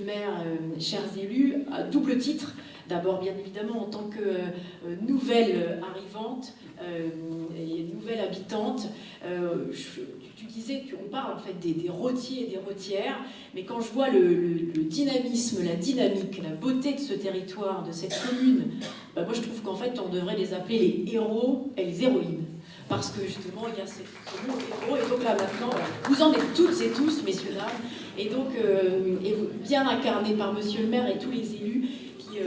le maire, chers élus, à double titre. D'abord, bien évidemment, en tant que nouvelle arrivante et nouvelle habitante, tu disais qu'on parle en fait des rôtiers et des rôtières, mais quand je vois le dynamisme, la dynamique, la beauté de ce territoire, de cette commune, moi je trouve qu'en fait on devrait les appeler les héros et les héroïnes. Parce que justement, il y a ce mot héros, et donc là maintenant, vous en êtes toutes et tous, messieurs, dames, et donc bien incarné par monsieur le maire et tous les élus qui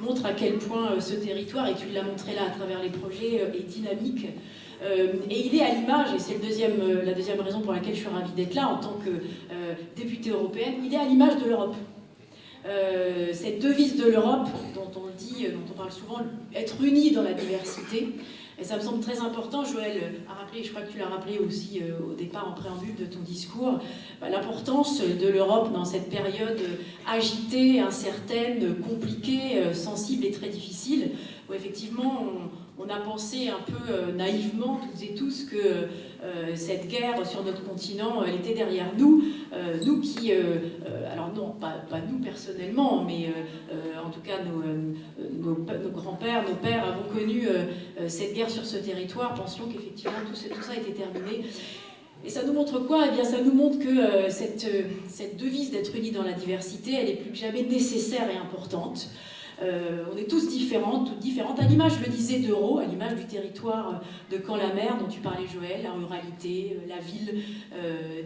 montrent à quel point ce territoire, et tu l'as montré là à travers les projets, est dynamique. Et il est à l'image, et c'est la deuxième raison pour laquelle je suis ravie d'être là en tant que députée européenne, il est à l'image de l'Europe. Cette devise de l'Europe, dont on parle souvent, être unis dans la diversité. Et ça me semble très important, Joël a rappelé, je crois que tu l'as rappelé aussi au départ en préambule de ton discours, l'importance de l'Europe dans cette période agitée, incertaine, compliquée, sensible et très difficile, où effectivement on a pensé un peu naïvement toutes et tous que cette guerre sur notre continent, elle était derrière nous, nous qui, alors non, pas nous personnellement, mais en tout cas nos grands-pères, nos pères avons connu cette guerre sur ce territoire, pensions qu'effectivement tout ça était terminé. Et ça nous montre quoi? Eh bien, ça nous montre que cette devise d'être unis dans la diversité, elle est plus que jamais nécessaire et importante. On est tous différents, toutes différentes, à l'image, je le disais, d'Euro, à l'image du territoire de Caen-la-Mer dont tu parlais, Joël, la ruralité, la ville,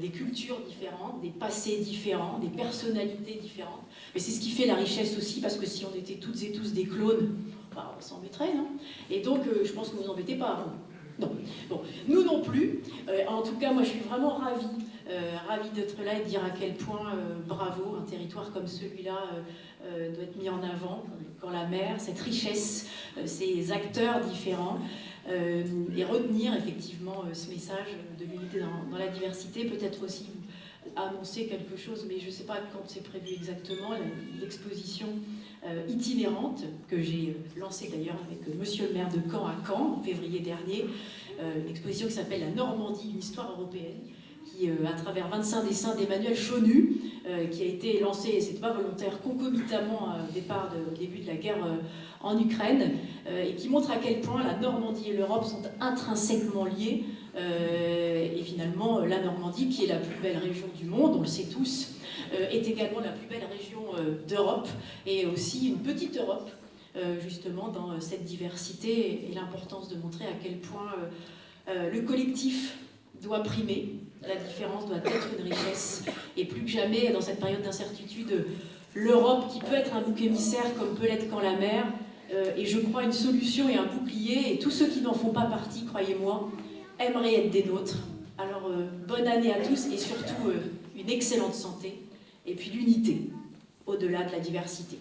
des cultures différentes, des passés différents, des personnalités différentes. Mais c'est ce qui fait la richesse aussi, parce que si on était toutes et tous des clones, on s'embêterait, non? Et donc, je pense que vous embêtez pas. Non. Bon, nous non plus. En tout cas, moi, je suis vraiment ravie d'être là et de dire à quel point, bravo, un territoire comme celui-là doit être mis en avant, quand la mer, cette richesse, ces acteurs différents, et retenir effectivement ce message de l'unité dans la diversité, peut-être aussi annoncer quelque chose, mais je ne sais pas quand c'est prévu exactement, l'exposition itinérante que j'ai lancée d'ailleurs avec monsieur le maire de Caen à Caen en février dernier, une exposition qui s'appelle La Normandie, une histoire européenne, qui, à travers 25 dessins d'Emmanuel Chonu, qui a été lancé, et c'était pas volontaire, concomitamment au début de la guerre en Ukraine, et qui montre à quel point la Normandie et l'Europe sont intrinsèquement liées, et finalement la Normandie, qui est la plus belle région du monde, on le sait tous, est également la plus belle région d'Europe, et aussi une petite Europe, justement dans cette diversité, et l'importance de montrer à quel point le collectif doit primer, la différence doit être une richesse, et plus que jamais, dans cette période d'incertitude, l'Europe, qui peut être un bouc émissaire comme peut l'être Caen-la-Mer, et je crois une solution et un bouclier, et tous ceux qui n'en font pas partie, croyez-moi, aimeraient être des nôtres. Alors, bonne année à tous, et surtout une excellente santé, et puis l'unité, au-delà de la diversité.